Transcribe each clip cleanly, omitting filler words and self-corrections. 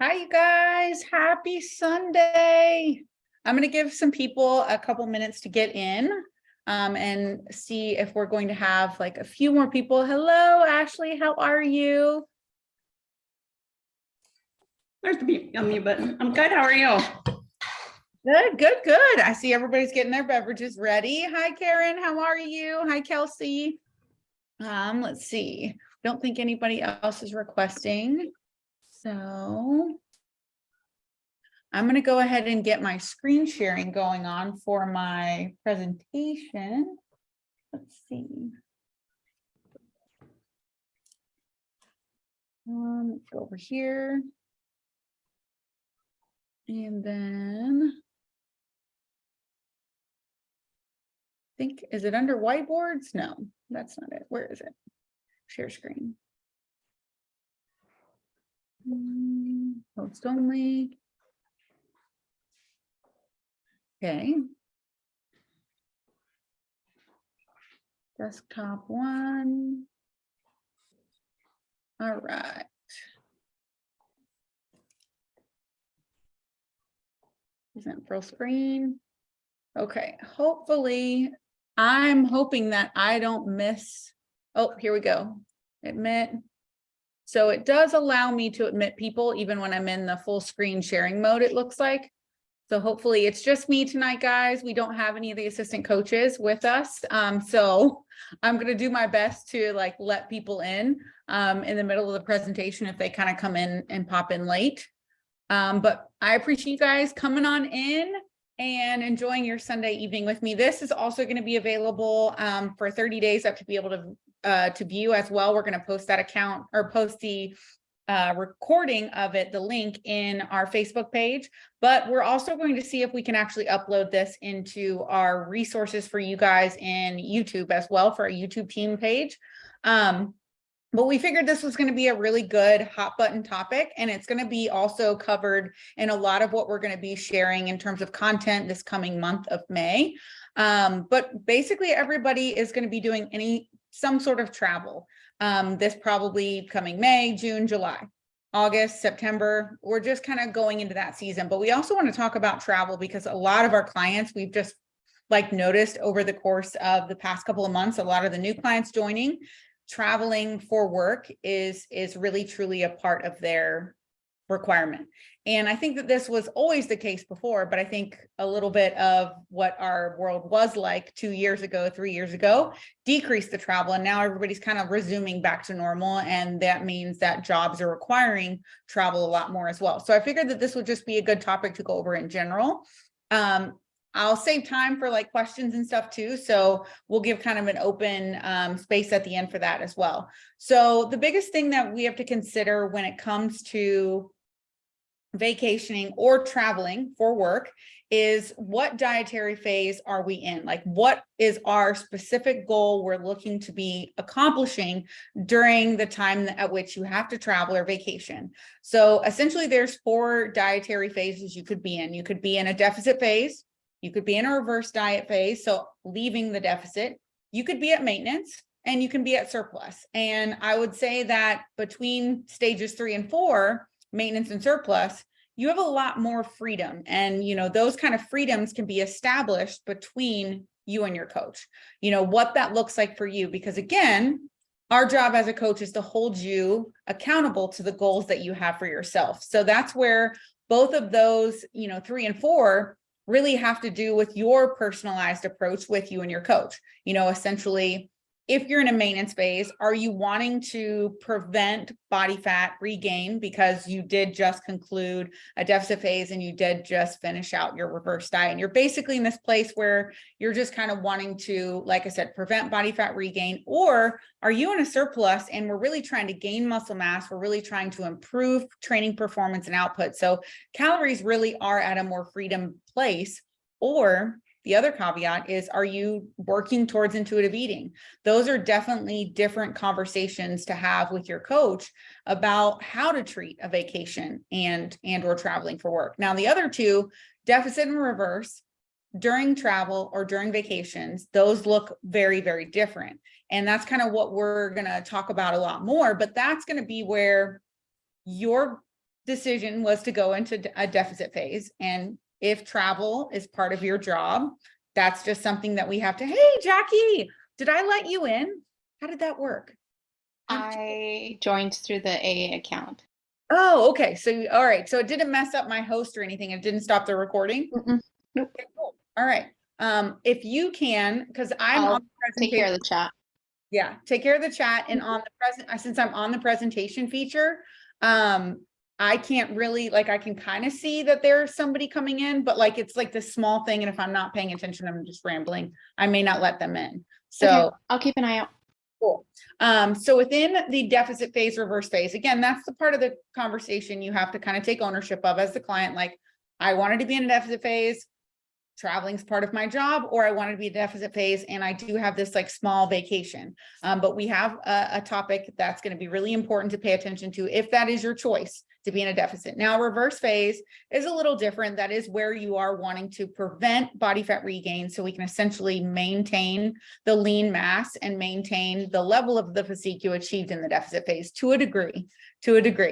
Hi, you guys. Happy Sunday. I'm going to give some people a couple minutes to get in and see if we're going to have like a few more people. Hello, Ashley. How are you? There's the unmute button. I'm good. How are you? Good, good, good. I see everybody's getting their beverages ready. Hi, Karen. How are you? Hi, Kelsey. Let's see. Don't think anybody else is requesting. So I'm going to go ahead and get my screen sharing going on for my presentation. Let's see. Let's go over here. And then I think, is it under whiteboards? No, that's not it. Where is it? Share screen. Post only. Okay. Desktop one. All right. Isn't full screen. Okay, hopefully, I'm hoping that I don't miss. Oh, here we go. Admit. So it does allow me to admit people even when I'm in the full screen sharing mode, it looks like. So hopefully it's just me tonight, guys. We don't have any of the assistant coaches with us. So I'm going to do my best to like let people in the middle of the presentation if they kind of come in and pop in late. But I appreciate you guys coming on in and enjoying your Sunday evening with me. This is also going to be available for 30 days up to be able to view as well. We're going to post that account or post the recording of it, the link in our Facebook page, but we're also going to see if we can actually upload this into our resources for you guys in YouTube as well for our YouTube team page. But we figured this was going to be a really good hot button topic, and it's going to be also covered in a lot of what we're going to be sharing in terms of content this coming month of May. But basically everybody is going to be doing some sort of travel. This probably coming May, June, July, August, September. We're just kind of going into that season, but we also want to talk about travel because a lot of our clients, we've just like noticed over the course of the past couple of months, a lot of the new clients joining, traveling for work is really truly a part of their requirement. And I think that this was always the case before, but I think a little bit of what our world was like 2 years ago, 3 years ago, decreased the travel. And now everybody's kind of resuming back to normal. And that means that jobs are requiring travel a lot more as well. So I figured that this would just be a good topic to go over in general. I'll save time for like questions and stuff too. So we'll give kind of an open space at the end for that as well. So the biggest thing that we have to consider when it comes to vacationing or traveling for work is what dietary phase are we in? Like what is our specific goal we're looking to be accomplishing during the time at which you have to travel or vacation? So essentially there's 4 dietary phases you could be in. You could be in a deficit phase. You could be in a reverse diet phase, so leaving the deficit. You could be at maintenance, and you can be at surplus. And I would say that between stages 3 and 4, maintenance and surplus, you have a lot more freedom. And, those kind of freedoms can be established between you and your coach, what that looks like for you. Because again, our job as a coach is to hold you accountable to the goals that you have for yourself. So that's where both of those, 3 and 4 really have to do with your personalized approach with you and your coach. Essentially, if you're in a maintenance phase, are you wanting to prevent body fat regain because you did just conclude a deficit phase and you did just finish out your reverse diet? And you're basically in this place where you're just kind of wanting to, like I said, prevent body fat regain. Or are you in a surplus and we're really trying to gain muscle mass? We're really trying to improve training performance and output. So calories really are at a more freedom place. Or the other caveat is, are you working towards intuitive eating? Those are definitely different conversations to have with your coach about how to treat a vacation and or traveling for work. Now, the other two, deficit and reverse, during travel or during vacations, those look very, very different. And that's kind of what we're going to talk about a lot more, but that's going to be where your decision was to go into a deficit phase. And if travel is part of your job, that's just something that we have to, hey, Jackie, did I let you in? How did that work? I joined through the AA account. Oh, okay. So, all right. So it didn't mess up my host or anything. It didn't stop the recording. Nope. Okay, cool. All right. If you can, because I'm I'll on the take care presentation. of the chat. Yeah, take care of the chat and on the present, since I'm on the presentation feature, I can't really, like, I can kind of see that there's somebody coming in, but like, it's like this small thing. And if I'm not paying attention, I'm just rambling. I may not let them in. So Okay, I'll keep an eye out. cool. So within the deficit phase, reverse phase, again, that's the part of the conversation you have to kind of take ownership of as the client. Like, I wanted to be in a deficit phase. Traveling is part of my job, or I wanted to be a deficit phase, and I do have this like small vacation. But we have a topic that's going to be really important to pay attention to if that is your choice to be in a deficit. Now, reverse phase is a little different. That is where you are wanting to prevent body fat regain, so we can essentially maintain the lean mass and maintain the level of the physique you achieved in the deficit phase to a degree.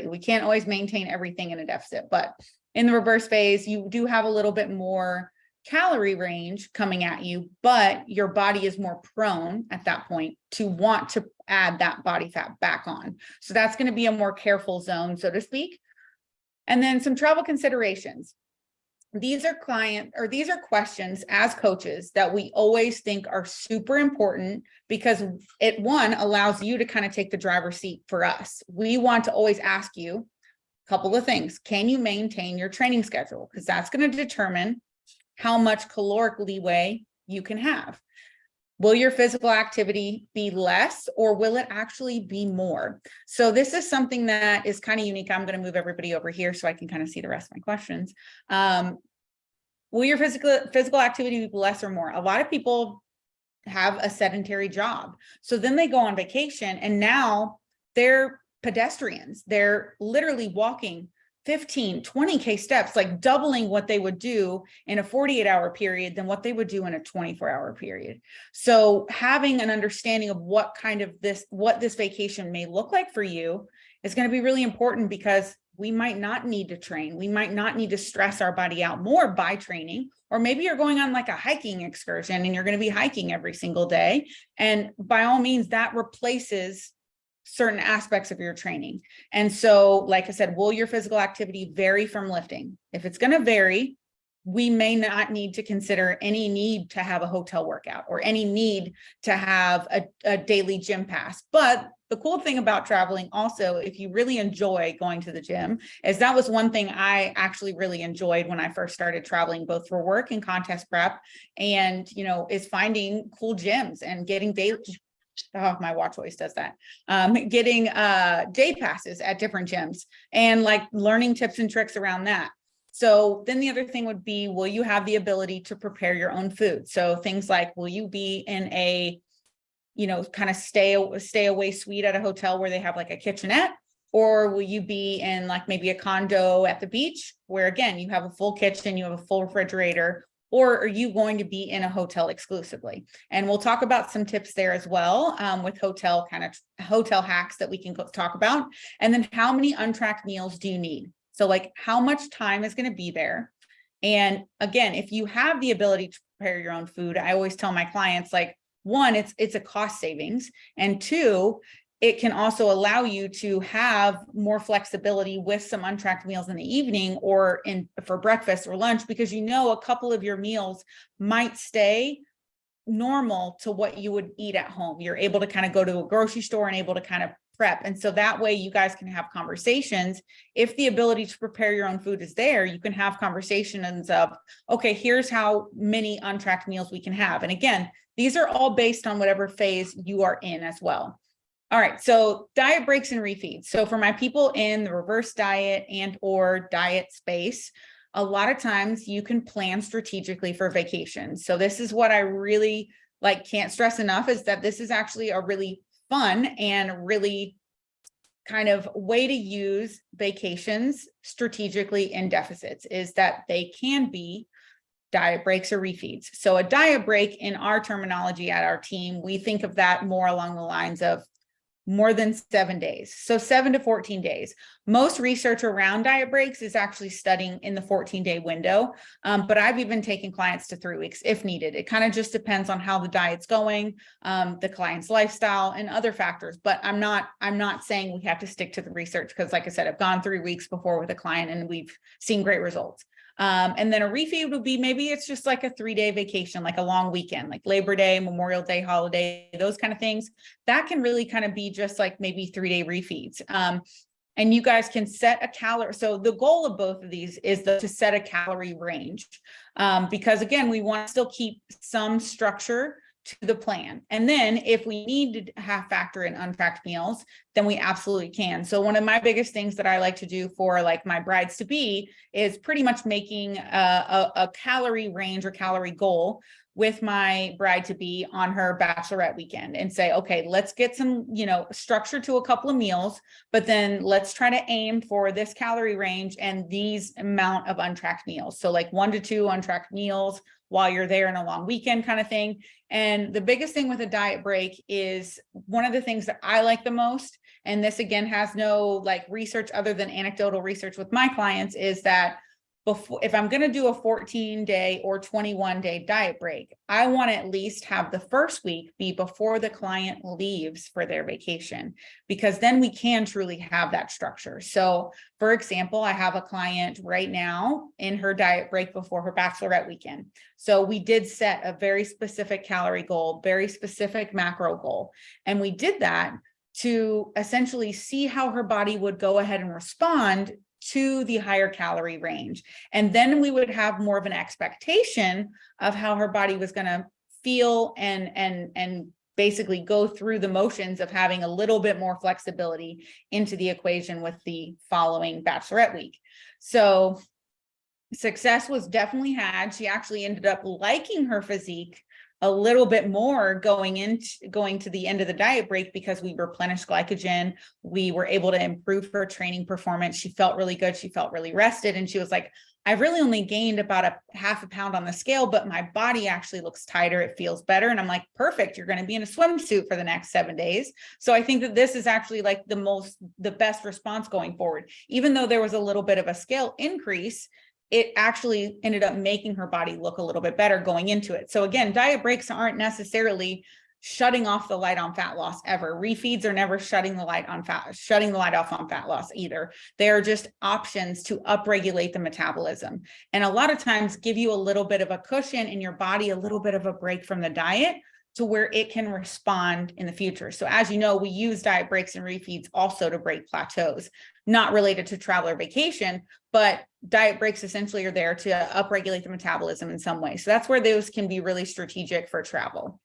We can't always maintain everything in a deficit, but in the reverse phase, you do have a little bit more calorie range coming at you, but your body is more prone at that point to want to add that body fat back on. So that's going to be a more careful zone, so to speak. And then some travel considerations. These are questions as coaches that we always think are super important, because it, one, allows you to kind of take the driver's seat for us. We want to always ask you a couple of things. Can you maintain your training schedule? Because that's going to determine how much caloric leeway you can have. Will your physical activity be less, or will it actually be more? So this is something that is kind of unique. I'm going to move everybody over here so I can kind of see the rest of my questions. Will your physical activity be less or more? A lot of people have a sedentary job. So then they go on vacation and now they're pedestrians. They're literally walking 15, 20K steps, like doubling what they would do in a 48-hour period than what they would do in a 24-hour period. So having an understanding of what this vacation may look like for you is going to be really important, because we might not need to train. We might not need to stress our body out more by training, or maybe you're going on like a hiking excursion and you're going to be hiking every single day. And by all means, that replaces certain aspects of your training. And so, like I said, will your physical activity vary from lifting? If it's going to vary, we may not need to consider any need to have a hotel workout or any need to have a daily gym pass. But the cool thing about traveling also, if you really enjoy going to the gym, is that was one thing I actually really enjoyed when I first started traveling, both for work and contest prep, and, is finding cool gyms and getting daily. Oh, my watch always does that. Getting day passes at different gyms and like learning tips and tricks around that. So then the other thing would be, will you have the ability to prepare your own food? So things like, will you be in a, kind of stay away suite at a hotel where they have like a kitchenette? Or will you be in like maybe a condo at the beach where, again, you have a full kitchen, you have a full refrigerator? Or are you going to be in a hotel exclusively? And we'll talk about some tips there as well, with hotel hacks that we can talk about. And then how many untracked meals do you need? So like, how much time is going to be there? And again, if you have the ability to prepare your own food, I always tell my clients, like, one, it's a cost savings. And two, it can also allow you to have more flexibility with some untracked meals in the evening or for breakfast or lunch, because a couple of your meals might stay normal to what you would eat at home. You're able to kind of go to a grocery store and able to kind of prep. And so that way you guys can have conversations. If the ability to prepare your own food is there, you can have conversations of, okay, here's how many untracked meals we can have. And again, these are all based on whatever phase you are in as well. All right, so diet breaks and refeeds. So for my people in the reverse diet and or diet space, a lot of times you can plan strategically for vacations. So this is what I really can't stress enough, is that this is actually a really fun and really kind of way to use vacations strategically in deficits, is that they can be diet breaks or refeeds. So a diet break, in our terminology at our team, we think of that more along the lines of more than 7 days. So 7 to 14 days. Most research around diet breaks is actually studying in the 14-day window. But I've even taken clients to 3 weeks if needed. It kind of just depends on how the diet's going, the client's lifestyle and other factors. But I'm not saying we have to stick to the research because, like I said, I've gone 3 weeks before with a client and we've seen great results. And then a refeed would be, maybe it's just like a 3-day vacation, like a long weekend, like Labor Day, Memorial Day, holiday, those kind of things. That can really kind of be just like maybe 3-day refeeds. And you guys can set a calorie. So the goal of both of these is to set a calorie range, because again, we want to still keep some structure to the plan. And then if we need to have factor in untracked meals, then we absolutely can. So one of my biggest things that I like to do for like my brides to be is pretty much making a calorie range or calorie goal with my bride to be on her bachelorette weekend and say, okay, let's get some, structure to a couple of meals, but then let's try to aim for this calorie range and these amount of untracked meals. So like 1 to 2 untracked meals while you're there in a long weekend kind of thing. And the biggest thing with a diet break is one of the things that I like the most, and this again has no like research other than anecdotal research with my clients, is that if I'm going to do a 14-day or 21-day diet break, I want to at least have the first week be before the client leaves for their vacation, because then we can truly have that structure. So for example, I have a client right now in her diet break before her bachelorette weekend. So we did set a very specific calorie goal, very specific macro goal. And we did that to essentially see how her body would go ahead and respond to the higher calorie range. And then we would have more of an expectation of how her body was going to feel and basically go through the motions of having a little bit more flexibility into the equation with the following bachelorette week. So success was definitely had. She actually ended up liking her physique a little bit more going to the end of the diet break, because we replenished glycogen. We were able to improve her training performance. She felt really good. She felt really rested. And she was like, I've really only gained about a half a pound on the scale, but my body actually looks tighter. It feels better. And I'm like, perfect. You're going to be in a swimsuit for the next 7 days. So I think that this is actually like the best response going forward. Even though there was a little bit of a scale increase, it actually ended up making her body look a little bit better going into it. So again, diet breaks aren't necessarily shutting off the light on fat loss ever. Refeeds are never shutting the light off on fat loss either. They are just options to upregulate the metabolism. And a lot of times give you a little bit of a cushion in your body, a little bit of a break from the diet to where it can respond in the future. So as you know, we use diet breaks and refeeds also to break plateaus, not related to travel or vacation, but diet breaks essentially are there to upregulate the metabolism in some way. So that's where those can be really strategic for travel.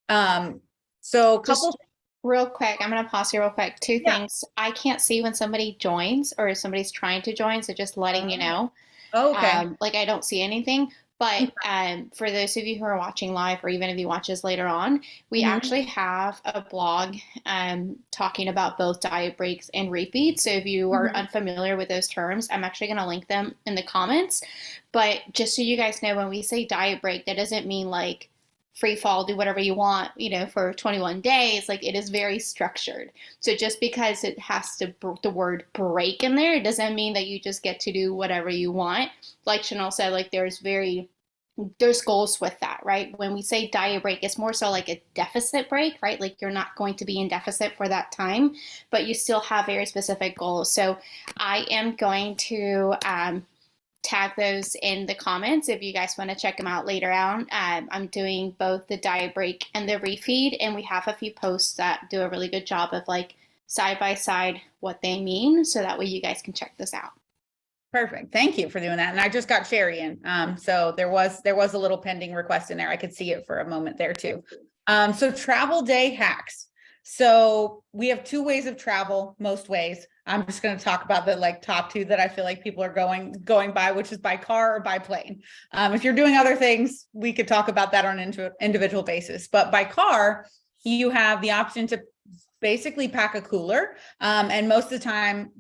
So Just real quick, I'm going to pause here real quick. Two things. I can't see when somebody joins or if somebody's trying to join. So just letting you know. Okay. Like I don't see anything. But for those of you who are watching live, or even if you watch this later on, we actually have a blog talking about both diet breaks and refeeds. So if you are unfamiliar with those terms, I'm actually going to link them in the comments. But just so you guys know, when we say diet break, that doesn't mean like free fall, do whatever you want, for 21 days. Like, it is very structured. So just because it has the word break in there, it doesn't mean that you just get to do whatever you want. Like Chanel said, like there's goals with that, right? When we say diet break, it's more so like a deficit break, right? Like you're not going to be in deficit for that time, but you still have very specific goals. So I am going to tag those in the comments if you guys want to check them out later on. I'm doing both the diet break and the refeed, and we have a few posts that do a really good job of like side by side what they mean, so that way you guys can check this out. Perfect. Thank you for doing that. And I just got Sherry in. So there was a little pending request in there. I could see it for a moment there too. So travel day hacks. So we have 2 ways of travel, most ways. I'm just going to talk about the like top 2 that I feel like people are going by, which is by car or by plane. If you're doing other things, we could talk about that on an individual basis. But by car, you have the option to basically pack a cooler. And most of the time,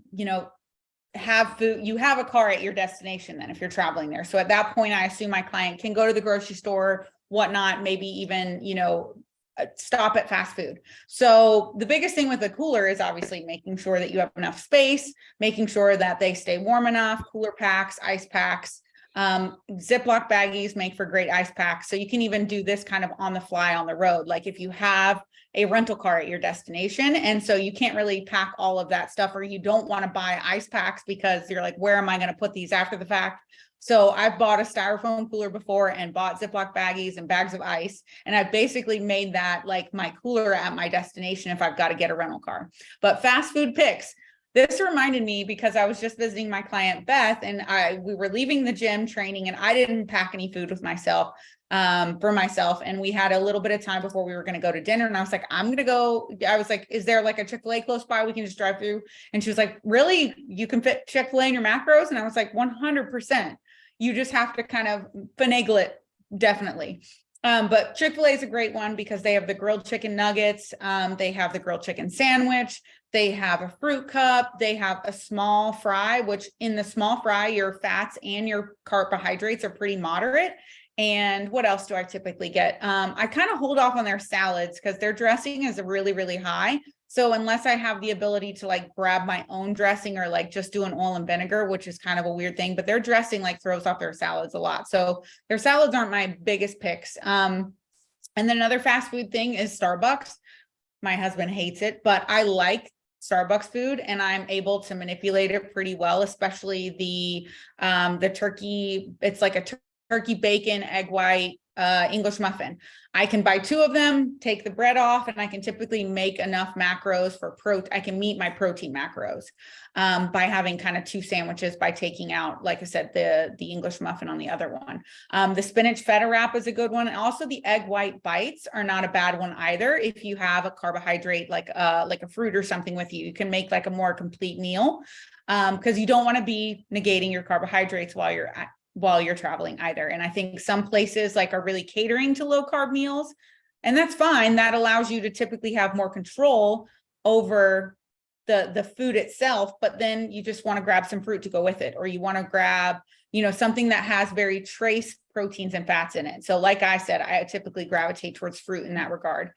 have food, you have a car at your destination then if you're traveling there. So at that point, I assume my client can go to the grocery store, whatnot, maybe even, stop at fast food. So the biggest thing with a cooler is obviously making sure that you have enough space, making sure that they stay warm enough, cooler packs, ice packs. Ziploc baggies make for great ice packs. So you can even do this kind of on the fly on the road. Like if you have a rental car at your destination, and so you can't really pack all of that stuff, or you don't want to buy ice packs because you're like, where am I going to put these after the fact? So I've bought a styrofoam cooler before and bought Ziploc baggies and bags of ice. And I've basically made that like my cooler at my destination if I've got to get a rental car. But fast food picks. This reminded me because I was just visiting my client Beth, and we were leaving the gym training, and I didn't pack any food with myself for myself. And we had a little bit of time before we were going to go to dinner. And I was like, I'm going to go. I was like, is there like a Chick-fil-A close by? We can just drive through. And she was like, really? You can fit Chick-fil-A in your macros? And I was like, 100%. You just have to kind of finagle it. Definitely. But Chick-fil-A is a great one because they have the grilled chicken nuggets. They have the grilled chicken sandwich. They have a fruit cup. They have a small fry, which in the small fry, your fats and your carbohydrates are pretty moderate. And what else do I typically get? I kind of hold off on their salads because their dressing is really, really high. So unless I have the ability to like grab my own dressing or like just do an oil and vinegar, which is kind of a weird thing, but their dressing like throws off their salads a lot. So their salads aren't my biggest picks. And then another fast food thing is Starbucks. My husband hates it, but I like Starbucks food and I'm able to manipulate it pretty well, especially the turkey. It's like a turkey bacon, egg white, English muffin. I can buy 2 of them, take the bread off, and I can typically make enough macros for I can meet my protein macros by having kind of 2 sandwiches by taking out, like I said, the English muffin on the other one. The spinach feta wrap is a good one. And also the egg white bites are not a bad one either. If you have a carbohydrate, like a fruit or something with you, you can make like a more complete meal because you don't want to be negating your carbohydrates while you're traveling either. And I think some places like are really catering to low carb meals, and that's fine. That allows you to typically have more control over the food itself, but then you just want to grab some fruit to go with it, or you want to grab, something that has very trace proteins and fats in it. So like I said, I typically gravitate towards fruit in that regard.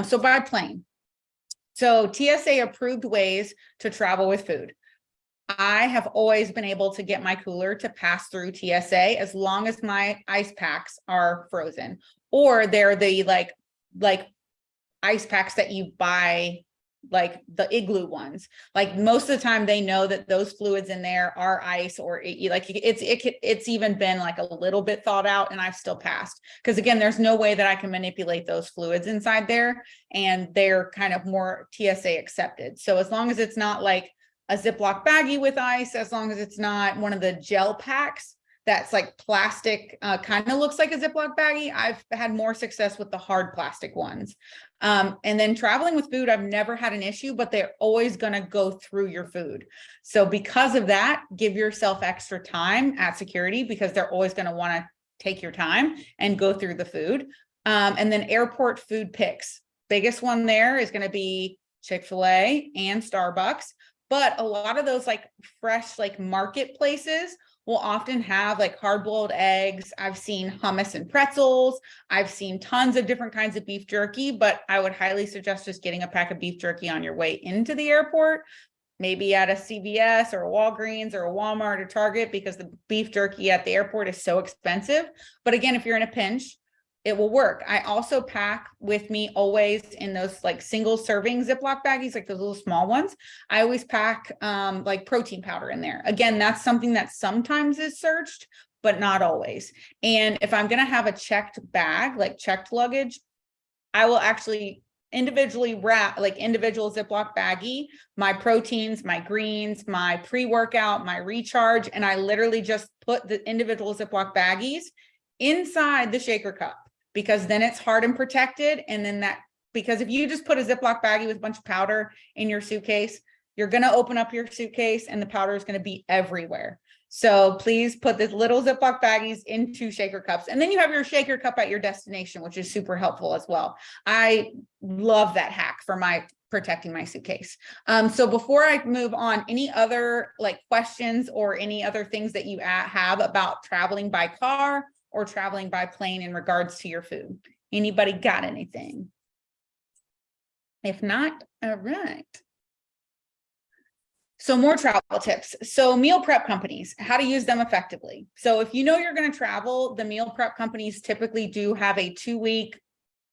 So by plane. So TSA approved ways to travel with food. I have always been able to get my cooler to pass through TSA as long as my ice packs are frozen, or they're the like ice packs that you buy, like the igloo ones. Like most of the time they know that those fluids in there are ice, or it's even been like a little bit thawed out, and I've still passed. Because again, there's no way that I can manipulate those fluids inside there, and they're kind of more TSA accepted. So as long as it's not like a Ziploc baggie with ice, as long as it's not one of the gel packs that's like plastic, kind of looks like a Ziploc baggie, I've had more success with the hard plastic ones. And then traveling with food, I've never had an issue, but they're always going to go through your food. So because of that, give yourself extra time at security, because they're always going to want to take your time and go through the food. And then airport food picks. Biggest one there is going to be Chick-fil-A and Starbucks. But a lot of those like fresh, like marketplaces will often have like hard-boiled eggs. I've seen hummus and pretzels. I've seen tons of different kinds of beef jerky, but I would highly suggest just getting a pack of beef jerky on your way into the airport, maybe at a CVS or a Walgreens or a Walmart or Target, because the beef jerky at the airport is so expensive. But again, if you're in a pinch, it will work. I also pack with me always in those like single serving Ziploc baggies, like those little small ones. I always pack like protein powder in there. Again, that's something that sometimes is searched, but not always. And if I'm going to have a checked bag, like checked luggage, I will actually individually wrap, like individual Ziploc baggie, my proteins, my greens, my pre-workout, my recharge. And I literally just put the individual Ziploc baggies inside the shaker cup, because then it's hard and protected. And then because if you just put a Ziploc baggie with a bunch of powder in your suitcase, you're going to open up your suitcase and the powder is going to be everywhere. So please put the little Ziploc baggies into shaker cups. And then you have your shaker cup at your destination, which is super helpful as well. I love that hack for protecting my suitcase. So before I move on, any other like questions or any other things that you have about traveling by car or traveling by plane in regards to your food? Anybody got anything? If not, all right. So more travel tips. So meal prep companies, how to use them effectively. So if you know you're going to travel, the meal prep companies typically do have a 2-week,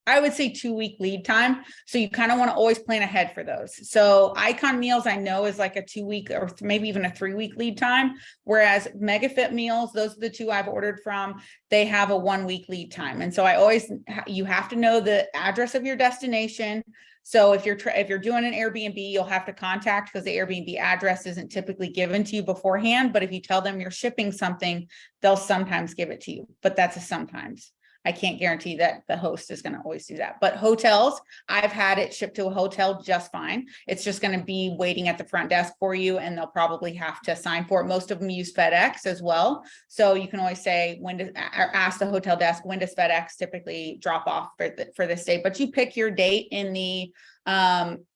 I would say 2-week lead time. So you kind of want to always plan ahead for those. So Icon Meals, I know, is like a 2-week or maybe even a 3-week lead time. Whereas MegaFit Meals, those are the two I've ordered from, they have a 1-week lead time. And so I always, you have to know the address of your destination. So if you're doing an Airbnb, you'll have to contact, because the Airbnb address isn't typically given to you beforehand. But if you tell them you're shipping something, they'll sometimes give it to you. But that's a sometimes. I can't guarantee that the host is going to always do that. But hotels, I've had it shipped to a hotel just fine. It's just going to be waiting at the front desk for you, and they'll probably have to sign for it. Most of them use FedEx as well. So you can always say, ask the hotel desk, when does FedEx typically drop off for this date? But you pick your date in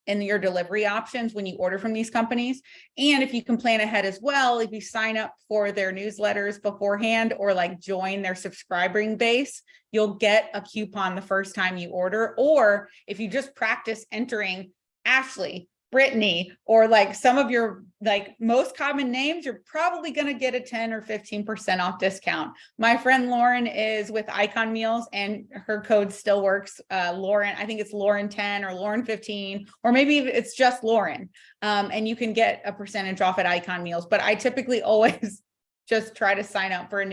your delivery options when you order from these companies. And if you can plan ahead as well, if you sign up for their newsletters beforehand or like join their subscribing base, you'll get a coupon the first time you order. Or if you just practice entering Ashley, Brittany, or like some of your like most common names, you're probably going to get a 10 or 15% off discount. My friend Lauren is with Icon Meals, and her code still works. Lauren, I think it's Lauren 10 or Lauren 15, or maybe it's just Lauren. And you can get a percentage off at Icon Meals. But I typically always just try to sign up for a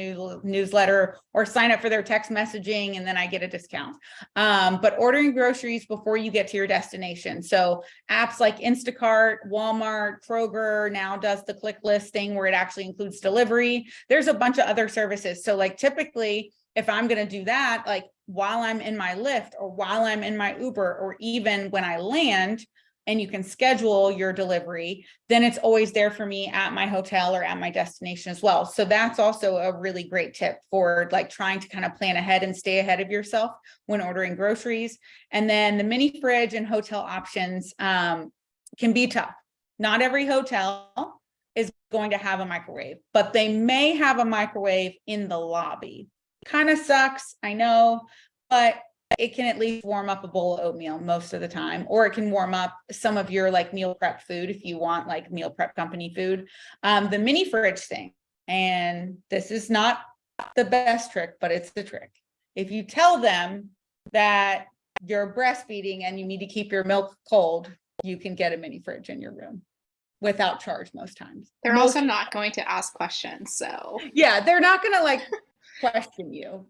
newsletter or sign up for their text messaging, and then I get a discount. But ordering groceries before you get to your destination. So apps like Instacart, Walmart, Kroger now does the click list thing where it actually includes delivery. There's a bunch of other services. So like typically, if I'm going to do that, like while I'm in my Lyft or while I'm in my Uber, or even when I land, and you can schedule your delivery, then it's always there for me at my hotel or at my destination as well. So that's also a really great tip for like trying to kind of plan ahead and stay ahead of yourself when ordering groceries. And then the mini fridge and hotel options can be tough. Not every hotel is going to have a microwave, but they may have a microwave in the lobby. Kind of sucks, I know, but it can at least warm up a bowl of oatmeal most of the time, or it can warm up some of your like meal prep food if you want like meal prep company food. The mini fridge thing, and this is not the best trick, but it's the trick. If you tell them that you're breastfeeding and you need to keep your milk cold, you can get a mini fridge in your room without charge most times. They're also not going to ask questions, so. Yeah, they're not going to like question you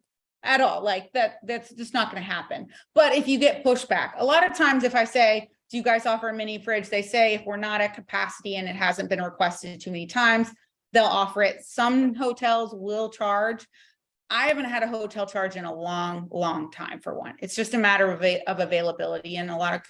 at all. Like that's just not going to happen. But if you get pushback, a lot of times if I say, do you guys offer a mini fridge? They say if we're not at capacity and it hasn't been requested too many times, they'll offer it. Some hotels will charge. I haven't had a hotel charge in a long time for one. It's just a matter of availability in a lot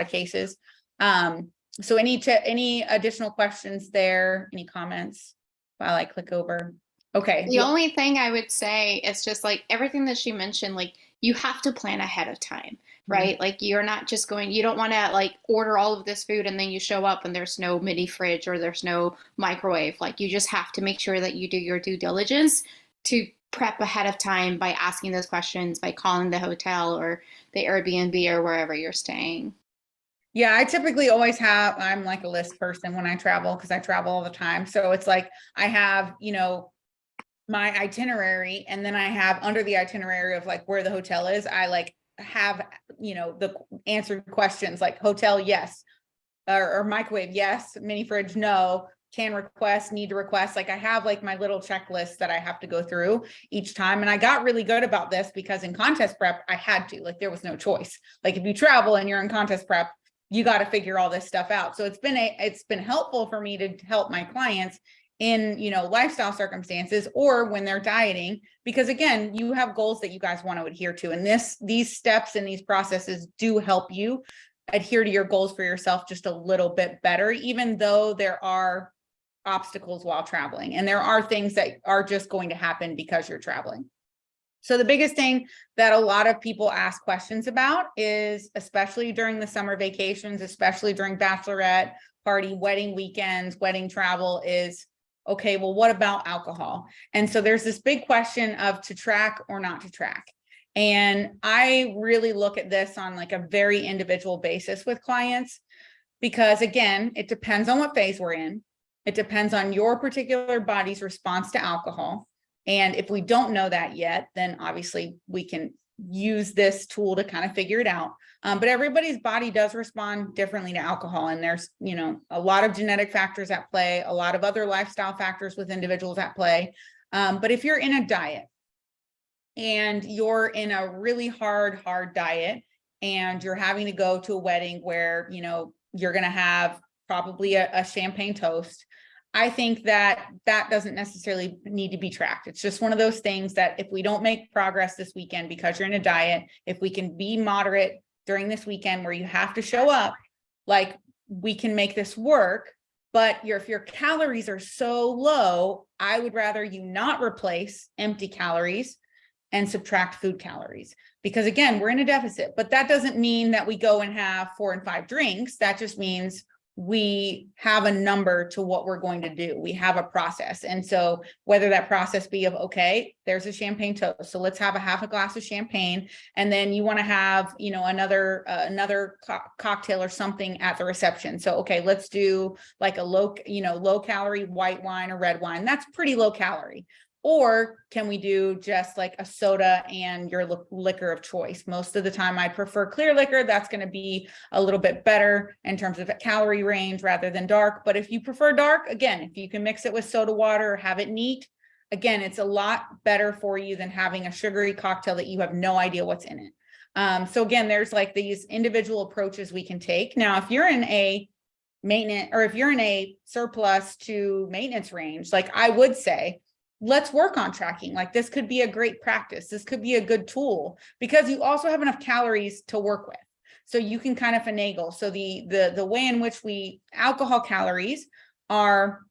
of cases. So any additional questions there? Any comments while I click over? Okay. The only thing I would say is just like everything that she mentioned, like you have to plan ahead of time, right? Mm-hmm. Like you're not just you don't want to like order all of this food and then you show up and there's no mini fridge or there's no microwave. Like you just have to make sure that you do your due diligence to prep ahead of time by asking those questions, by calling the hotel or the Airbnb or wherever you're staying. Yeah, I typically always I'm like a list person when I travel because I travel all the time. So it's like I have, my itinerary, and then I have under the itinerary of like where the hotel is, I like have, the answered questions like hotel, yes, or microwave, yes, mini fridge, no, can request, need to request. Like I have like my little checklist that I have to go through each time. And I got really good about this because in contest prep, I had to, like, there was no choice. Like if you travel and you're in contest prep, you got to figure all this stuff out. So it's been helpful for me to help my clients in, lifestyle circumstances or when they're dieting, because again, you have goals that you guys want to adhere to. And these steps and these processes do help you adhere to your goals for yourself just a little bit better, even though there are obstacles while traveling. And there are things that are just going to happen because you're traveling. So the biggest thing that a lot of people ask questions about is, especially during the summer vacations, especially during bachelorette party, wedding weekends, wedding travel, is, okay, well, what about alcohol? And so there's this big question of to track or not to track. And I really look at this on like a very individual basis with clients, because again, it depends on what phase we're in. It depends on your particular body's response to alcohol. And if we don't know that yet, then obviously we can use this tool to kind of figure it out. But everybody's body does respond differently to alcohol. And there's, you know, a lot of genetic factors at play, a lot of other lifestyle factors with individuals at play. But if you're in a diet and you're in a really hard diet, and you're having to go to a wedding where, you know, you're going to have probably a champagne toast, I think that that doesn't necessarily need to be tracked. It's just one of those things that if we don't make progress this weekend because you're in a diet, if we can be moderate during this weekend where you have to show up, like we can make this work. But if your calories are so low, I would rather you not replace empty calories and subtract food calories, because again, we're in a deficit. But that doesn't mean that we go and have 4 and 5 drinks. That just means we have a number to what we're going to do. We have a process. And so whether that process be of, okay, there's a champagne toast, so let's have a half a glass of champagne. And then you want to have, you know, another cocktail or something at the reception. So, okay, let's do like a low calorie white wine or red wine. That's pretty low calorie. Or can we do just like a soda and your liquor of choice? Most of the time I prefer clear liquor. That's going to be a little bit better in terms of calorie range rather than dark. But if you prefer dark, again, if you can mix it with soda water or have it neat, again, it's a lot better for you than having a sugary cocktail that you have no idea what's in it. So again, there's like these individual approaches we can take. Now, if you're in a maintenance, or if you're in a surplus to maintenance range, like I would say, let's work on tracking. Like this could be a great practice. This could be a good tool because you also have enough calories to work with. So you can kind of finagle. So the way in which alcohol calories are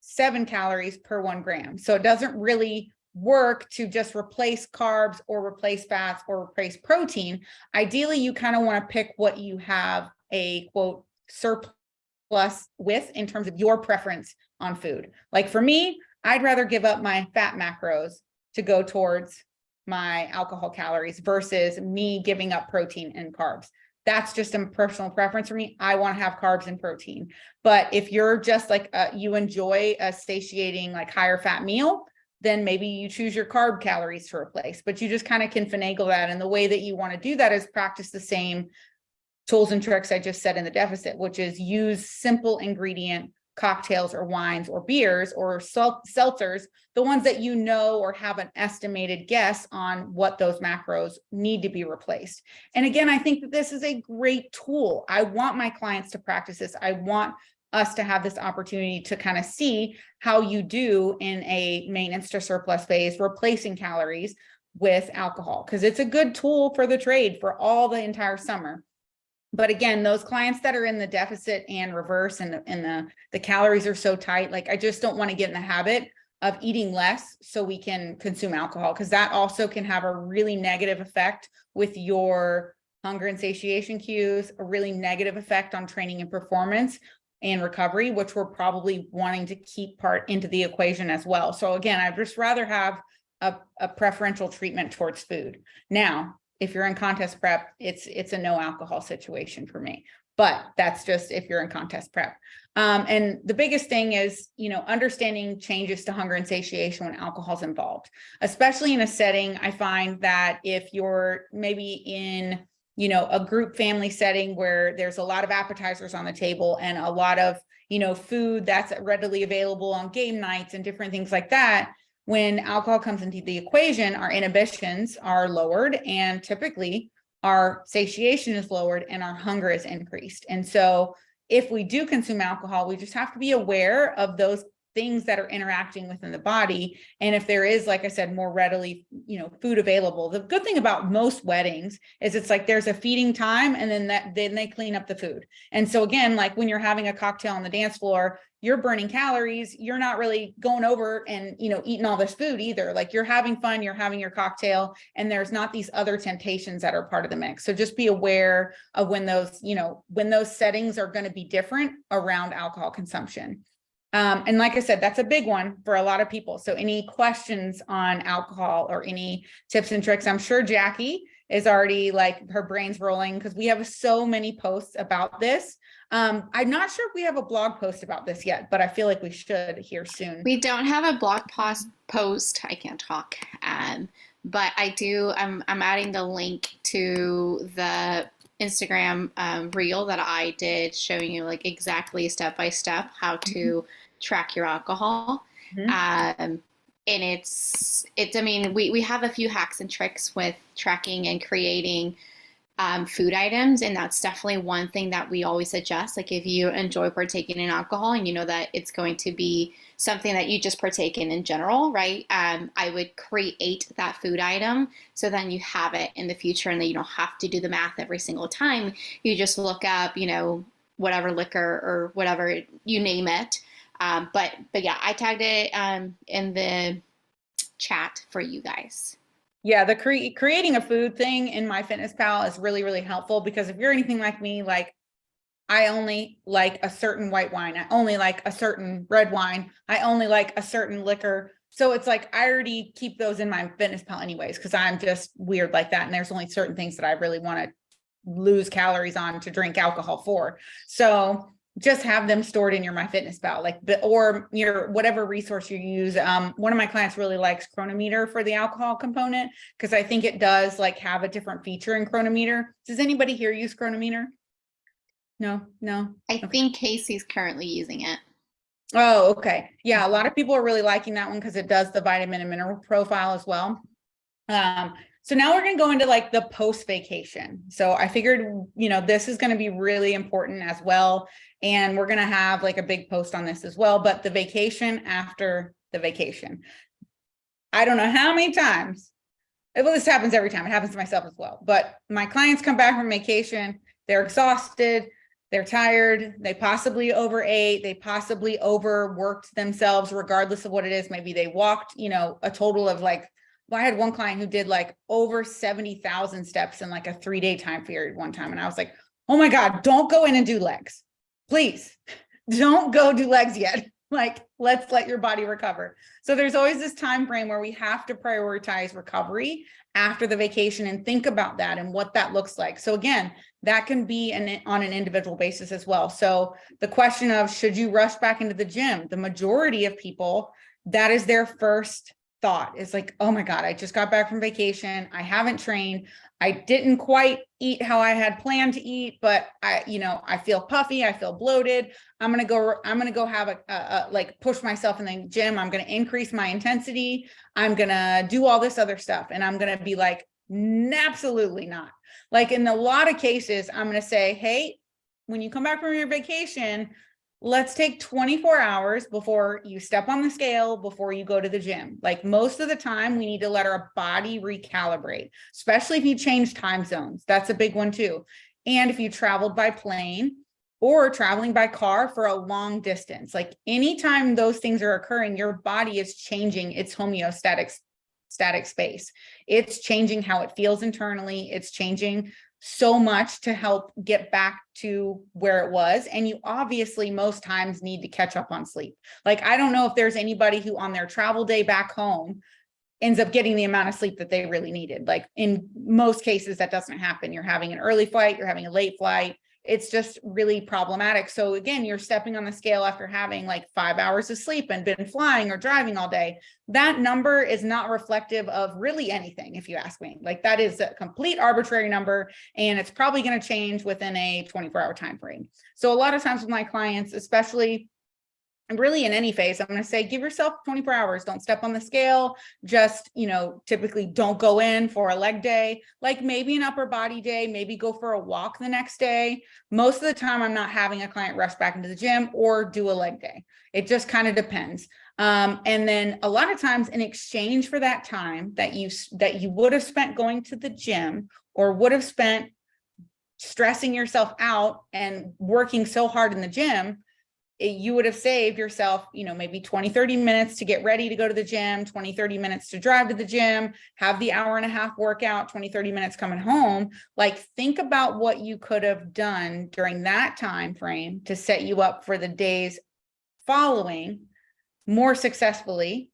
7 calories per 1 gram. So it doesn't really work to just replace carbs or replace fats or replace protein. Ideally, you kind of want to pick what you have a quote surplus with in terms of your preference on food. Like for me, I'd rather give up my fat macros to go towards my alcohol calories versus me giving up protein and carbs. That's just a personal preference for me. I want to have carbs and protein. But if you're just like, you enjoy a satiating, like higher fat meal, then maybe you choose your carb calories to replace, but you just kind of can finagle that. And the way that you want to do that is practice the same tools and tricks I just said in the deficit, which is use simple ingredient cocktails or wines or beers or seltzers, the ones that you know or have an estimated guess on what those macros need to be replaced. And again, I think that this is a great tool. I want my clients to practice this. I want us to have this opportunity to kind of see how you do in a maintenance to surplus phase, replacing calories with alcohol, because it's a good tool for the trade for all the entire summer. But again, those clients that are in the deficit and reverse and the calories are so tight, like I just don't want to get in the habit of eating less so we can consume alcohol, because that also can have a really negative effect with your hunger and satiation cues, a really negative effect on training and performance and recovery, which we're probably wanting to keep part into the equation as well. So again, I'd just rather have a preferential treatment towards food. Now, if you're in contest prep, it's a no alcohol situation for me, but that's just if you're in contest prep. And the biggest thing is, you know, understanding changes to hunger and satiation when alcohol's involved, especially in a setting. I find that if you're maybe in, you know, a group family setting where there's a lot of appetizers on the table and a lot of, you know, food that's readily available on game nights and different things like that, when alcohol comes into the equation, our inhibitions are lowered and typically our satiation is lowered and our hunger is increased. And so if we do consume alcohol, we just have to be aware of those things that are interacting within the body. And if there is, like I said, more readily, you know, food available. The good thing about most weddings is it's like there's a feeding time and then they clean up the food. And so again, like when you're having a cocktail on the dance floor, you're burning calories. You're not really going over and, you know, eating all this food either. Like you're having fun, you're having your cocktail, and there's not these other temptations that are part of the mix. So just be aware of when those, you know, when those settings are going to be different around alcohol consumption. And like I said, that's a big one for a lot of people. So any questions on alcohol or any tips and tricks, I'm sure Jackie is already like her brain's rolling because we have so many posts about this. I'm not sure if we have a blog post about this yet, but I feel like we should here soon. We don't have a blog post. I can't talk. But I'm adding the link to the Instagram reel that I did showing you like exactly step by step how to track your alcohol. And I mean, we have a few hacks and tricks with tracking and creating food items. And that's definitely one thing that we always suggest. Like if you enjoy partaking in alcohol and you know that it's going to be something that you just partake in general, right? I would create that food item so then you have it in the future and then you don't have to do the math every single time. You just look up, whatever liquor or whatever, you name it. But yeah, I tagged it in the chat for you guys. Yeah, the creating a food thing in MyFitnessPal is really, really helpful because if you're anything like me, like I only like a certain white wine, I only like a certain red wine, I only like a certain liquor. So it's like I already keep those in MyFitnessPal anyways, because I'm just weird like that. And there's only certain things that I really want to lose calories on to drink alcohol for. So just have them stored in your MyFitnessPal, like, or your whatever resource you use. One of my clients really likes Chronometer for the alcohol component because I think it does like have a different feature in Chronometer. Does anybody here use Chronometer? No. I think Casey's currently using it. Oh, okay. Yeah, a lot of people are really liking that one because it does the vitamin and mineral profile as well. So now we're going to go into like the post vacation. So I figured, this is going to be really important as well. And we're going to have like a big post on this as well, but the vacation after the vacation. I don't know how many times, well, this happens every time. It happens to myself as well, but my clients come back from vacation, they're exhausted, they're tired, they possibly overate, they possibly overworked themselves, regardless of what it is. Maybe they walked, a total of like, well, I had one client who did like over 70,000 steps in like a 3-day time period one time. And I was like, oh my God, don't go in and do legs. Please don't go do legs yet. Like, let's let your body recover. So there's always this time frame where we have to prioritize recovery after the vacation and think about that and what that looks like. So again, that can be on an individual basis as well. So the question of should you rush back into the gym? The majority of people, that is their first thought is like, oh my God, I just got back from vacation. I haven't trained. I didn't quite eat how I had planned to eat, but I feel puffy. I feel bloated. I'm going to go have a like push myself in the gym. I'm going to increase my intensity. I'm going to do all this other stuff. And I'm going to be like, absolutely not. Like in a lot of cases, I'm going to say, hey, when you come back from your vacation, let's take 24 hours before you step on the scale, before you go to the gym. Like most of the time, we need to let our body recalibrate, especially if you change time zones. That's a big one too. And if you traveled by plane or traveling by car for a long distance, like anytime those things are occurring, your body is changing its homeostatic space. It's changing how it feels internally. It's changing so much to help get back to where it was. And you obviously most times need to catch up on sleep. Like, I don't know if there's anybody who on their travel day back home ends up getting the amount of sleep that they really needed. Like in most cases, that doesn't happen. You're having an early flight, you're having a late flight. It's just really problematic. So again, you're stepping on the scale after having like 5 hours of sleep and been flying or driving all day. That number is not reflective of really anything, if you ask me. Like that is a complete arbitrary number, and it's probably going to change within a 24-hour time frame. So a lot of times with my clients, especially and really in any phase, I'm going to say, give yourself 24 hours. Don't step on the scale. Just, typically don't go in for a leg day, like maybe an upper body day, maybe go for a walk the next day. Most of the time, I'm not having a client rush back into the gym or do a leg day. It just kind of depends. And then a lot of times in exchange for that time that you would have spent going to the gym or would have spent stressing yourself out and working so hard in the gym, you would have saved yourself, maybe 20-30 minutes to get ready to go to the gym, 20-30 minutes to drive to the gym, have the hour-and-a-half workout, 20-30 minutes coming home. Like, think about what you could have done during that time frame to set you up for the days following more successfully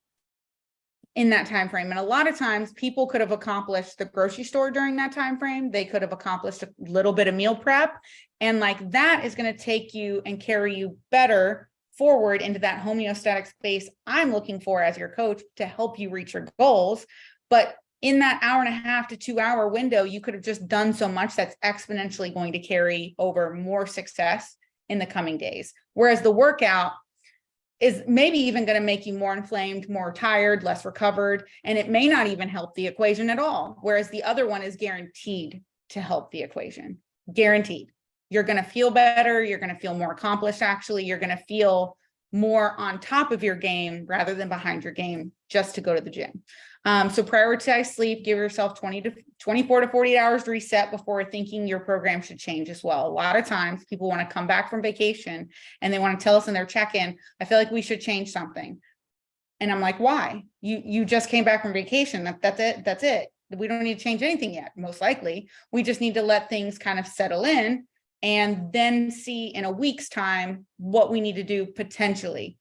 in that time frame. And a lot of times people could have accomplished the grocery store during that time frame. They could have accomplished a little bit of meal prep, and like that is going to take you and carry you better forward into that homeostatic space I'm looking for as your coach to help you reach your goals. But in that hour and a half to 2 hour window, you could have just done so much that's exponentially going to carry over more success in the coming days. Whereas the workout is maybe even going to make you more inflamed, more tired, less recovered, and it may not even help the equation at all. Whereas the other one is guaranteed to help the equation, guaranteed. You're going to feel better. You're going to feel more accomplished. Actually, you're going to feel more on top of your game rather than behind your game just to go to the gym. So prioritize sleep, give yourself 24 to 48 hours to reset before thinking your program should change as well. A lot of times people want to come back from vacation and they want to tell us in their check-in, I feel like we should change something. And I'm like, why? You just came back from vacation. That's it. We don't need to change anything yet. Most likely we just need to let things kind of settle in and then see in a week's time what we need to do potentially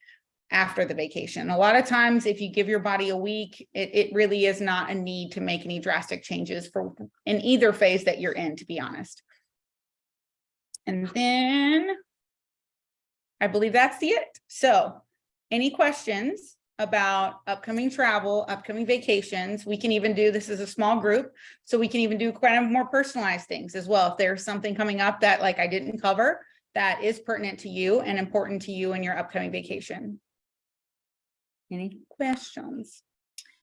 after the vacation. A lot of times, if you give your body a week, it really is not a need to make any drastic changes for in either phase that you're in, to be honest. And then I believe that's it. So any questions about upcoming travel, upcoming vacations? We can even do, this is a small group, so we can even do kind of more personalized things as well. If there's something coming up that like I didn't cover that is pertinent to you and important to you in your upcoming vacation. Any questions?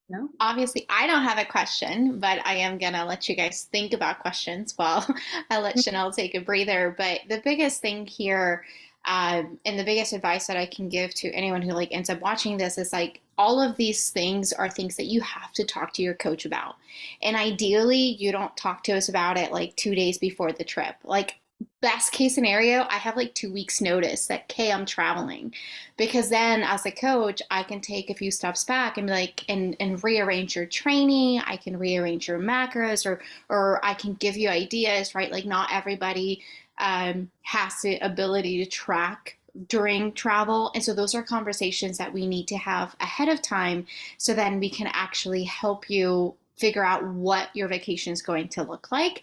No? Obviously, I don't have a question, but I am gonna let you guys think about questions while I let Chanel take a breather. But the biggest thing here, and the biggest advice that I can give to anyone who like ends up watching this is like all of these things are things that you have to talk to your coach about. And ideally, you don't talk to us about it like 2 days before the trip. Like best case scenario, I have like 2 weeks notice that, okay, I'm traveling, because then as a coach, I can take a few steps back and be like, and rearrange your training. I can rearrange your macros, or I can give you ideas, right? Like not everybody has the ability to track during travel. And so those are conversations that we need to have ahead of time, so then we can actually help you figure out what your vacation is going to look like,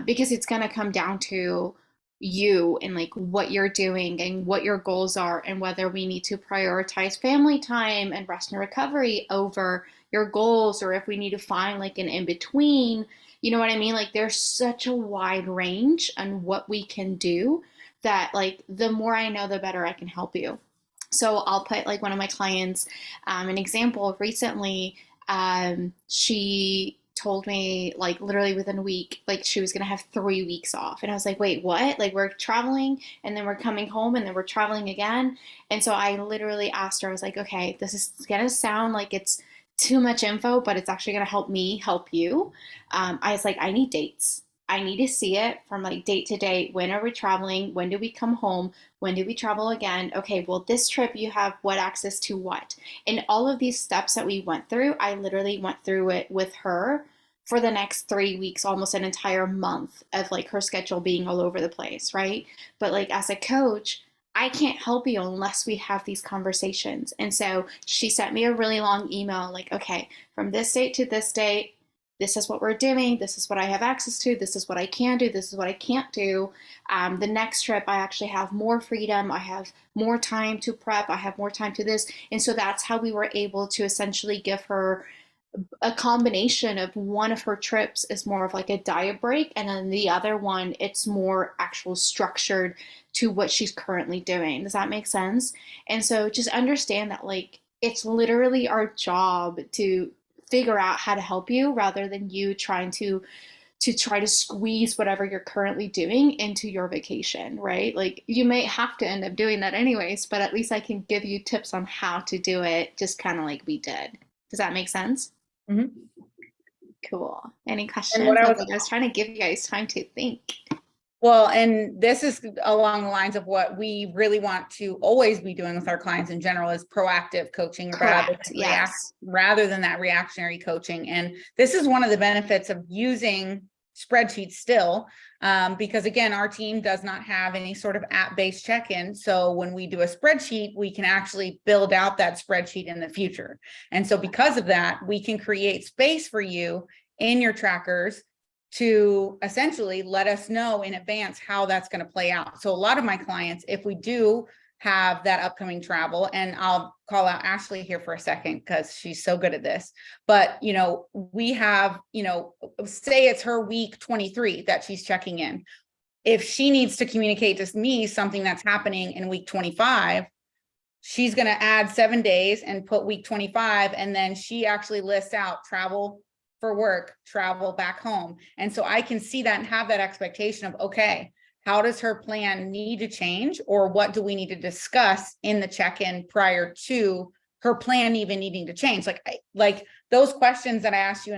because it's going to come down to you and like what you're doing and what your goals are, and whether we need to prioritize family time and rest and recovery over your goals, or if we need to find like an in between. You know what I mean? Like there's such a wide range on what we can do that like the more I know, the better I can help you. So I'll put like one of my clients, an example recently. She told me like literally within a week, like she was going to have 3 weeks off. And I was like, wait, what? Like we're traveling and then we're coming home and then we're traveling again. And so I literally asked her, I was like, okay, this is going to sound like it's too much info, but it's actually going to help me help you. I was like, I need dates. I need to see it from like date to date. When are we traveling? When do we come home? When do we travel again? Okay, well, this trip you have what access to what? And all of these steps that we went through, I literally went through it with her for the next 3 weeks, almost an entire month of like her schedule being all over the place, right? But like as a coach, I can't help you unless we have these conversations. And so she sent me a really long email like, okay, from this date to this date, this is what we're doing. This is what I have access to. This is what I can do. This is what I can't do. The next trip, I actually have more freedom. I have more time to prep. I have more time to this. And so that's how we were able to essentially give her a combination of one of her trips is more of like a diet break, and then the other one, it's more actual structured to what she's currently doing. Does that make sense? And so just understand that like it's literally our job to figure out how to help you rather than you trying to try to squeeze whatever you're currently doing into your vacation, right? Like you may have to end up doing that anyways, but at least I can give you tips on how to do it, just kind of like we did. Does that make sense? Mm-hmm. Cool. Any questions? What I was trying to give you guys time to think. Well, and this is along the lines of what we really want to always be doing with our clients in general is proactive coaching Correct. rather than that reactionary coaching. And this is one of the benefits of using spreadsheets still, because again, our team does not have any sort of app-based check-in. So when we do a spreadsheet, we can actually build out that spreadsheet in the future. And so because of that, we can create space for you in your trackers to essentially let us know in advance how that's going to play out. So a lot of my clients, if we do have that upcoming travel, and I'll call out Ashley here for a second because she's so good at this, but you know, we have, you know, say it's her week 23 that she's checking in. If she needs to communicate to me something that's happening in week 25, she's going to add 7 days and put week 25, and then she actually lists out travel for work, travel back home. And so I can see that and have that expectation of, okay, how does her plan need to change, or what do we need to discuss in the check-in prior to her plan even needing to change? Like those questions that I asked you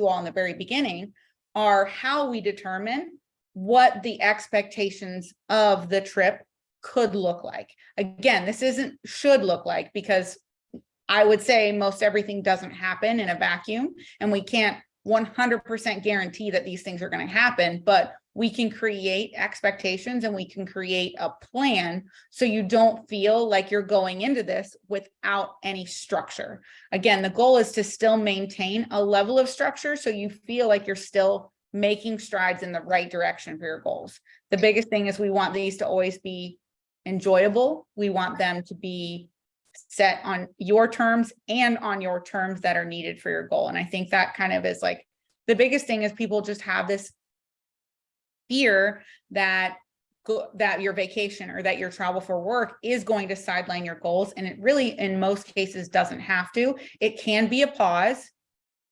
all in the very beginning are how we determine what the expectations of the trip could look like. Again, this isn't should look like, because I would say most everything doesn't happen in a vacuum, and we can't 100% guarantee that these things are going to happen, but we can create expectations and we can create a plan so you don't feel like you're going into this without any structure. Again, the goal is to still maintain a level of structure so you feel like you're still making strides in the right direction for your goals. The biggest thing is we want these to always be enjoyable. We want them to be set on your terms and on your terms that are needed for your goal. And I think that kind of is like the biggest thing is people just have this fear that your vacation or that your travel for work is going to sideline your goals. And it really, in most cases, doesn't have to. It can be a pause.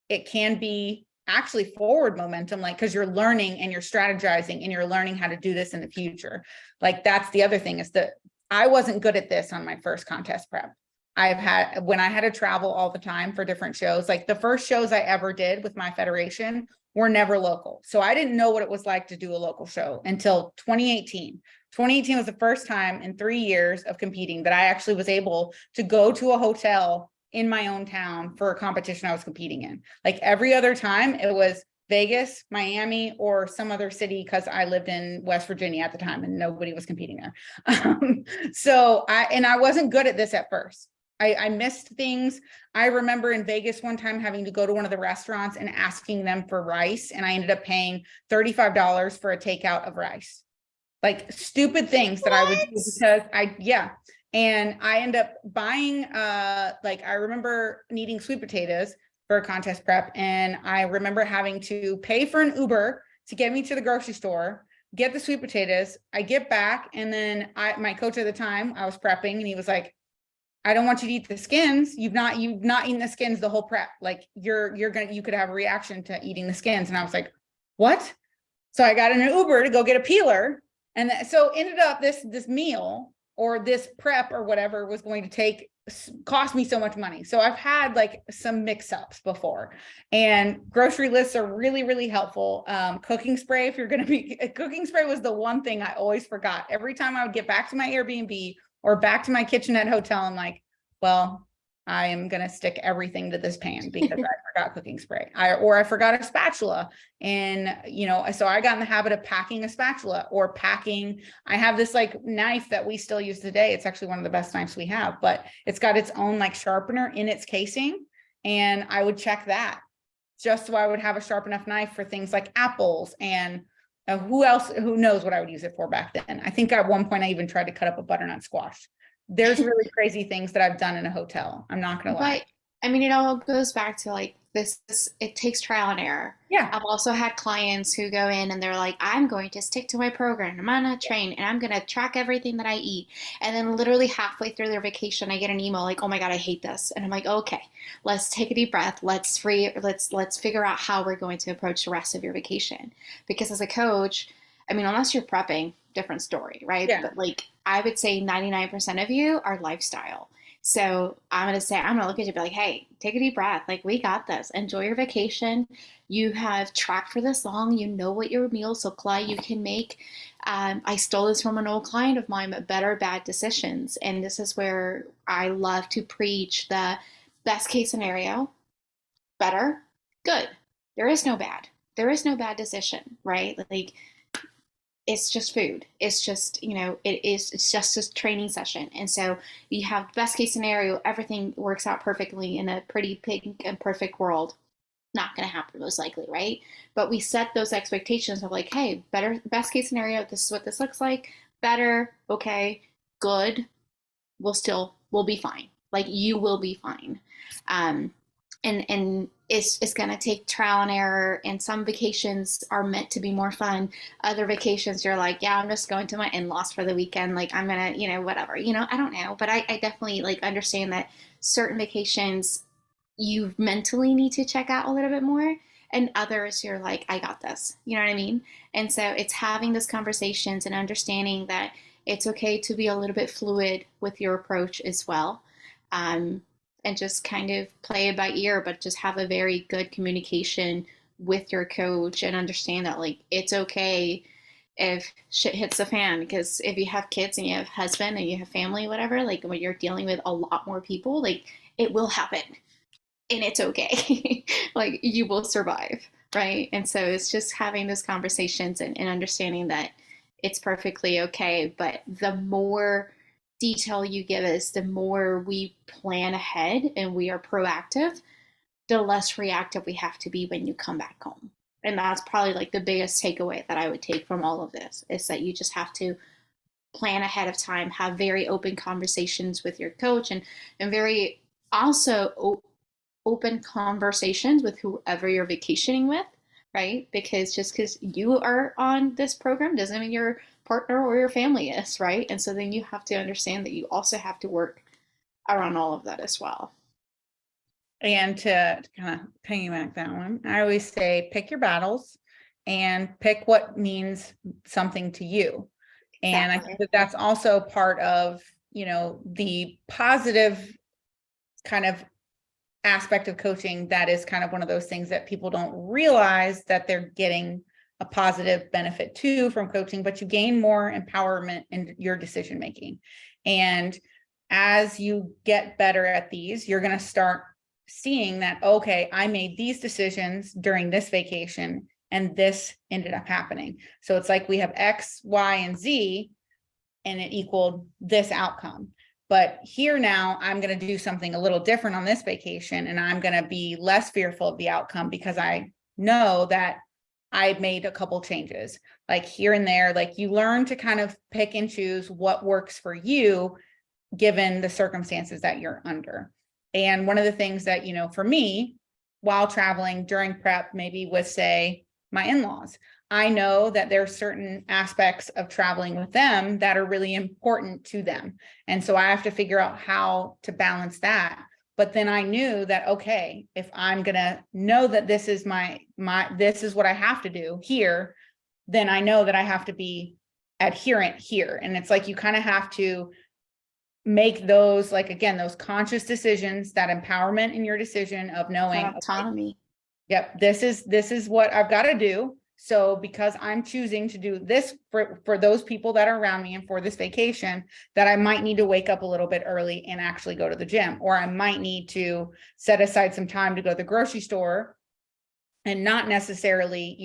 It can be actually forward momentum, like, because you're learning and you're strategizing and you're learning how to do this in the future. Like, that's the other thing, is that I wasn't good at this on my first contest prep. When I had to travel all the time for different shows, like the first shows I ever did with my federation were never local. So I didn't know what it was like to do a local show until 2018. 2018 was the first time in 3 years of competing that I actually was able to go to a hotel in my own town for a competition I was competing in. Like every other time it was Vegas, Miami, or some other city, because I lived in West Virginia at the time and nobody was competing there. So I wasn't good at this at first. I missed things. I remember in Vegas one time having to go to one of the restaurants and asking them for rice, and I ended up paying $35 for a takeout of rice. Like stupid things that I would do because and I end up buying, like I remember needing sweet potatoes for a contest prep. And I remember having to pay for an Uber to get me to the grocery store, get the sweet potatoes. I get back, and then my coach at the time, I was prepping, and he was like, I don't want you to eat the skins. You've not eaten the skins the whole prep. Like you could have a reaction to eating the skins. And I was like, what? So I got in an Uber to go get a peeler. And so ended up this meal or this prep or whatever was going to cost me so much money. So I've had like some mix-ups before, and grocery lists are really, really helpful. Cooking spray, cooking spray was the one thing I always forgot. Every time I would get back to my Airbnb or back to my kitchenette hotel, I'm like, well, I am going to stick everything to this pan because I forgot cooking spray. I forgot a spatula. And, so I got in the habit of packing a spatula or I have this like knife that we still use today. It's actually one of the best knives we have, but it's got its own like sharpener in its casing. And I would check that just so I would have a sharp enough knife for things like apples and who knows what I would use it for back then. I think at one point I even tried to cut up a butternut squash. There's really crazy things that I've done in a hotel. I'm not going to lie. But I mean, it all goes back to like this, it takes trial and error. Yeah. I've also had clients who go in and they're like, I'm going to stick to my program. I'm on a train and I'm going to track everything that I eat. And then literally halfway through their vacation, I get an email like, oh my God, I hate this. And I'm like, okay, let's take a deep breath. Let's figure out how we're going to approach the rest of your vacation. Because as a coach, I mean, unless you're prepping, different story, right? Yeah. But like, I would say 99% of you are lifestyle. So I'm going to look at you and be like, hey, take a deep breath. Like, we got this. Enjoy your vacation. You have tracked for this long. You know what your meals look like. You can make, I stole this from an old client of mine, but better bad decisions. And this is where I love to preach the best case scenario, better, good. There is no bad. there is no bad decision, right? Like, it's just food. It's just, it's just a training session. And so you have best case scenario, everything works out perfectly in a pretty pink and perfect world. Not going to happen most likely, right? But we set those expectations of like, hey, better, best case scenario, this is what this looks like. Better, okay, good, we'll be fine. Like, you will be fine. And it's going to take trial and error, and some vacations are meant to be more fun. Other vacations you're like, yeah, I'm just going to my in-laws for the weekend, like I'm gonna, whatever, I don't know, but I definitely like understand that certain vacations you mentally need to check out a little bit more, and others you're like, I got this, you know what I mean? And so it's having those conversations and understanding that it's okay to be a little bit fluid with your approach as well. And just kind of play it by ear, but just have a very good communication with your coach and understand that like it's okay if shit hits the fan, because if you have kids and you have husband and you have family, whatever, like when you're dealing with a lot more people, like it will happen and it's okay. Like, you will survive, right? And so it's just having those conversations and understanding that it's perfectly okay. But the more detail you give us, the more we plan ahead and we are proactive, the less reactive we have to be when you come back home. And that's probably like the biggest takeaway that I would take from all of this, is that you just have to plan ahead of time, have very open conversations with your coach, and very also open conversations with whoever you're vacationing with, right? Because just because you are on this program doesn't mean your partner or your family is, right? And so then you have to understand that you also have to work around all of that as well. And to kind of piggyback that one, I always say pick your battles and pick what means something to you. And I think that that's also part of, the positive kind of aspect of coaching. That is kind of one of those things that people don't realize that they're getting a positive benefit too from coaching, but you gain more empowerment in your decision making. And as you get better at these, you're going to start seeing that, okay, I made these decisions during this vacation and this ended up happening. So it's like we have X, Y, and Z, and it equaled this outcome. But here now, I'm going to do something a little different on this vacation, and I'm going to be less fearful of the outcome because I know that I made a couple changes, like here and there. Like, you learn to kind of pick and choose what works for you, given the circumstances that you're under. And one of the things that, for me, while traveling during prep, maybe with, say, my in-laws, I know that there are certain aspects of traveling with them that are really important to them. And so I have to figure out how to balance that. But then I knew that, okay, if I'm going to know that this is this is what I have to do here, then I know that I have to be adherent here. And it's like, you kind of have to make those, like, again, those conscious decisions, that empowerment in your decision of knowing, that autonomy. Okay, yep, this is what I've got to do. So because I'm choosing to do this for those people that are around me and for this vacation, that I might need to wake up a little bit early and actually go to the gym, or I might need to set aside some time to go to the grocery store and not necessarily,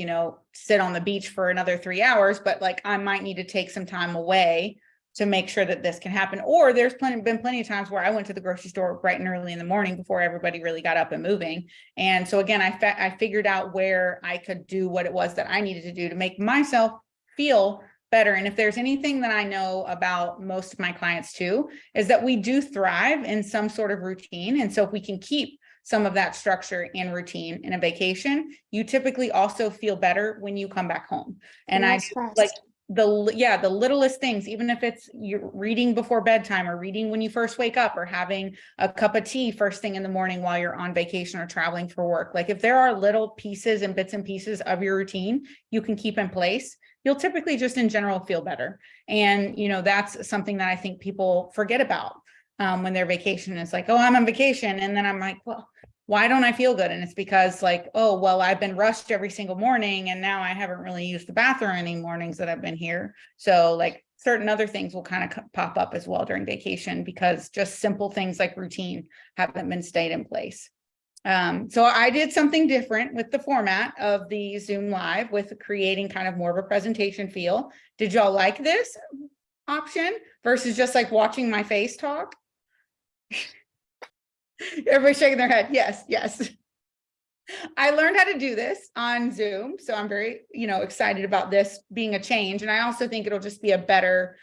sit on the beach for another 3 hours, but like I might need to take some time away to make sure that this can happen. Or there's been plenty of times where I went to the grocery store bright and early in the morning before everybody really got up and moving. And so again, I figured out where I could do what it was that I needed to do to make myself feel better. And if there's anything that I know about most of my clients too, is that we do thrive in some sort of routine. And so if we can keep some of that structure and routine in a vacation, you typically also feel better when you come back home. And I like the littlest things, even if it's you're reading before bedtime, or reading when you first wake up, or having a cup of tea first thing in the morning while you're on vacation or traveling for work. Like, if there are little pieces and bits and pieces of your routine you can keep in place, you'll typically just in general feel better. And, that's something that I think people forget about when they're vacation. It's like, oh, I'm on vacation. And then I'm like, well, why don't I feel good? And it's because, like, oh, well, I've been rushed every single morning, and now I haven't really used the bathroom any mornings that I've been here. So like certain other things will kind of pop up as well during vacation, because just simple things like routine haven't been stayed in place. So I did something different with the format of the Zoom Live with creating kind of more of a presentation feel. Did y'all like this option versus just like watching my face talk? Everybody's shaking their head. Yes, yes. I learned how to do this on Zoom, so I'm very, excited about this being a change. And I also think it'll just be a better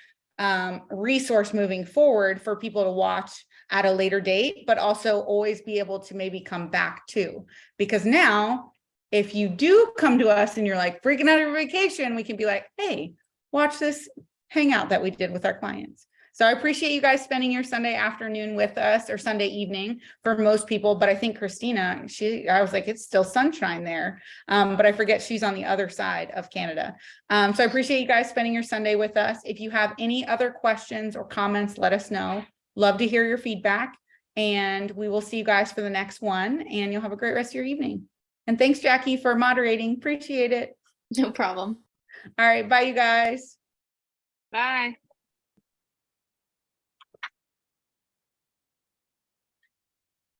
resource moving forward for people to watch at a later date, but also always be able to maybe come back to. Because now, if you do come to us and you're like freaking out of your vacation, we can be like, hey, watch this hangout that we did with our clients. So I appreciate you guys spending your Sunday afternoon with us, or Sunday evening for most people. But I think Christina, I was like, it's still sunshine there. But I forget she's on the other side of Canada. So I appreciate you guys spending your Sunday with us. If you have any other questions or comments, let us know. Love to hear your feedback. And we will see you guys for the next one. And you'll have a great rest of your evening. And thanks, Jackie, for moderating. Appreciate it. No problem. All right. Bye, you guys. Bye.